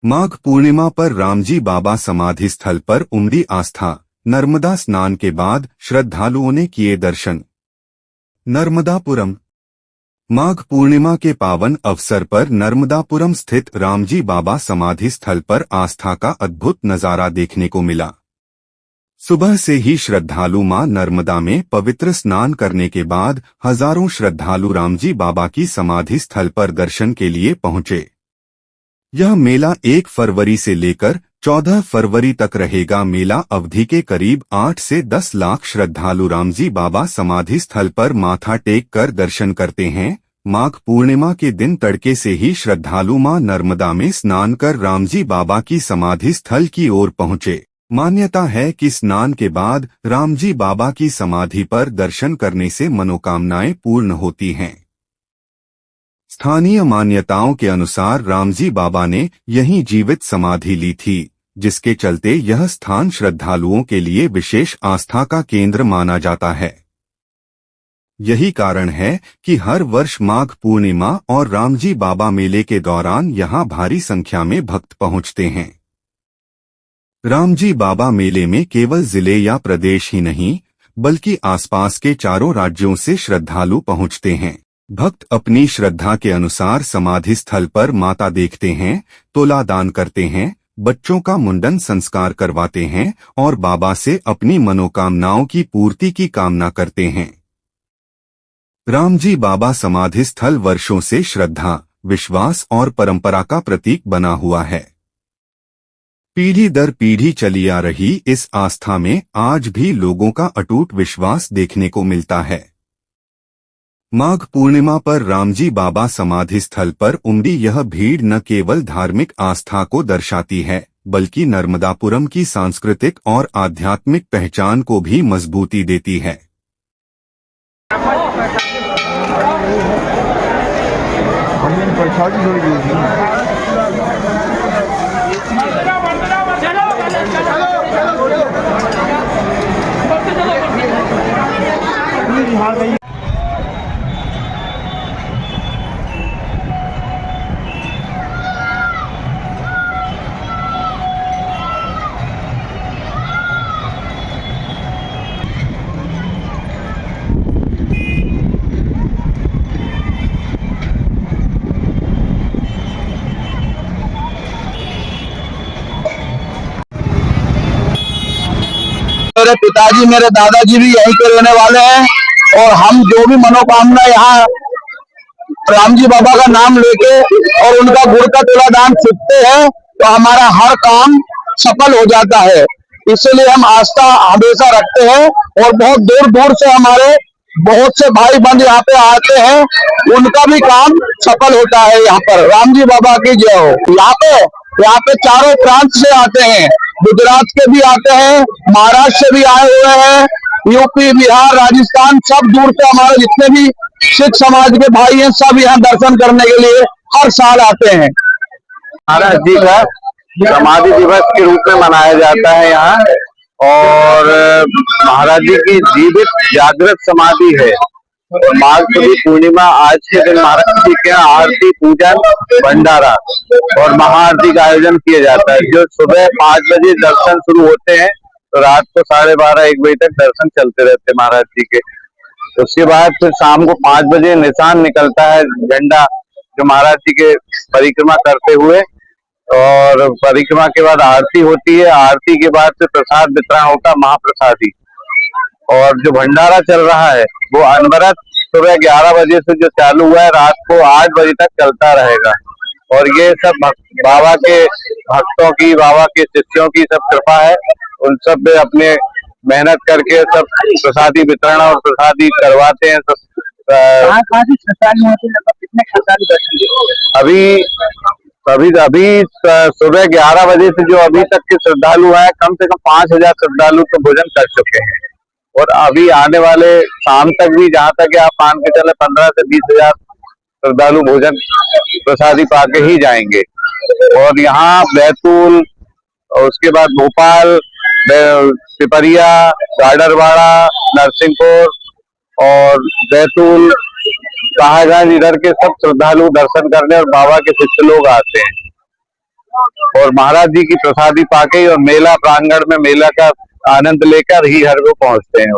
माघ पूर्णिमा पर रामजी बाबा समाधि स्थल पर उमड़ी आस्था। नर्मदा स्नान के बाद श्रद्धालुओं ने किए दर्शन। नर्मदापुरम। माघ पूर्णिमा के पावन अवसर पर नर्मदापुरम स्थित रामजी बाबा समाधि स्थल पर आस्था का अद्भुत नजारा देखने को मिला। सुबह से ही श्रद्धालु मां नर्मदा में पवित्र स्नान करने के बाद हजारों श्रद्धालु रामजी बाबा की समाधि स्थल पर दर्शन के लिए पहुंचे। यह मेला 1 फरवरी से लेकर 14 फरवरी तक रहेगा। मेला अवधि के करीब 8 से 10 लाख श्रद्धालु रामजी बाबा समाधि स्थल पर माथा टेक कर दर्शन करते हैं। माघ पूर्णिमा के दिन तड़के से ही श्रद्धालु मां नर्मदा में स्नान कर रामजी बाबा की समाधि स्थल की ओर पहुंचे। मान्यता है कि स्नान के बाद रामजी बाबा की समाधि पर दर्शन करने से मनोकामनाएं पूर्ण होती हैं। स्थानीय मान्यताओं के अनुसार रामजी बाबा ने यहीं जीवित समाधि ली थी, जिसके चलते यह स्थान श्रद्धालुओं के लिए विशेष आस्था का केंद्र माना जाता है। यही कारण है कि हर वर्ष माघ पूर्णिमा और रामजी बाबा मेले के दौरान यहां भारी संख्या में भक्त पहुंचते हैं। रामजी बाबा मेले में केवल जिले या प्रदेश ही नहीं, बल्कि आसपास के चारों राज्यों से श्रद्धालु पहुंचते हैं। भक्त अपनी श्रद्धा के अनुसार समाधि स्थल पर माता देखते हैं, तोला दान करते हैं, बच्चों का मुंडन संस्कार करवाते हैं और बाबा से अपनी मनोकामनाओं की पूर्ति की कामना करते हैं। रामजी बाबा समाधि स्थल वर्षों से श्रद्धा, विश्वास और परंपरा का प्रतीक बना हुआ है। पीढ़ी दर पीढ़ी चली आ रही इस आस्था में आज भी लोगों का अटूट विश्वास देखने को मिलता है। माघ पूर्णिमा पर रामजी बाबा समाधि स्थल पर उमड़ी यह भीड़ न केवल धार्मिक आस्था को दर्शाती है, बल्कि नर्मदापुरम की सांस्कृतिक और आध्यात्मिक पहचान को भी मजबूती देती है। मेरे पिताजी, मेरे दादाजी भी यहीं के रहने वाले हैं और हम जो भी मनोकामना यहाँ रामजी बाबा का नाम लेके और उनका गुड़ का तोला दान सीखते हैं तो हमारा हर काम सफल हो जाता है। इसलिए हम आस्था हमेशा रखते हैं और बहुत दूर दूर से हमारे बहुत से भाई बंद यहाँ पे आते हैं, उनका भी काम सफल होता है। यहाँ पर रामजी बाबा की जय हो। यहाँ पे चारों प्रांत से आते हैं, गुजरात के भी आते हैं, महाराष्ट्र से भी आए हुए हैं, यूपी, बिहार, राजस्थान, सब दूर से हमारे जितने भी सिख समाज के भाई हैं सब यहाँ दर्शन करने के लिए हर साल आते हैं। महाराज जी का समाधि दिवस के रूप में मनाया जाता है यहाँ, और महाराज जी की जीवित जागृत समाधि है। माघ पूर्णिमा आज के दिन महाराज जी के आरती, पूजन, भंडारा और महाआरती का आयोजन किया जाता है, जो सुबह 5 बजे दर्शन शुरू होते हैं तो रात को 12:30-1 बजे तक दर्शन चलते रहते हैं महाराज जी के। उसके बाद फिर शाम को 5 बजे निशान निकलता है, झंडा, जो महाराज जी के परिक्रमा करते हुए, और परिक्रमा के बाद आरती होती है। आरती के बाद फिर प्रसाद वितरण होता है, महाप्रसादी। और जो भंडारा चल रहा है वो अनवरत सुबह 11 बजे से जो चालू हुआ है रात को 8 बजे तक चलता रहेगा। और ये सब बाबा के भक्तों की, बाबा के शिष्यों की सब कृपा है, उन सब पे अपने मेहनत करके सब प्रसादी वितरण और प्रसादी करवाते हैं। अभी सुबह 11 बजे से जो अभी तक के श्रद्धालु हैं, कम से कम 5000 श्रद्धालु तो भोजन कर चुके हैं, और अभी आने वाले शाम तक भी, जहाँ तक आप मान के चले, 15 से 20,000 श्रद्धालु भोजन प्रसादी पाके ही जाएंगे। और यहाँ बैतूल, उसके बाद भोपाल, पिपरिया, गाडरवाड़ा, नरसिंहपुर और बैतूल, कहागंज, इधर के सब श्रद्धालु दर्शन करने और बाबा के शिष्य लोग आते हैं। और महाराज जी की प्रसादी पाके ही और मेला प्रांगण में मेला का आनंद लेकर ही हर वो पहुंचते हैं।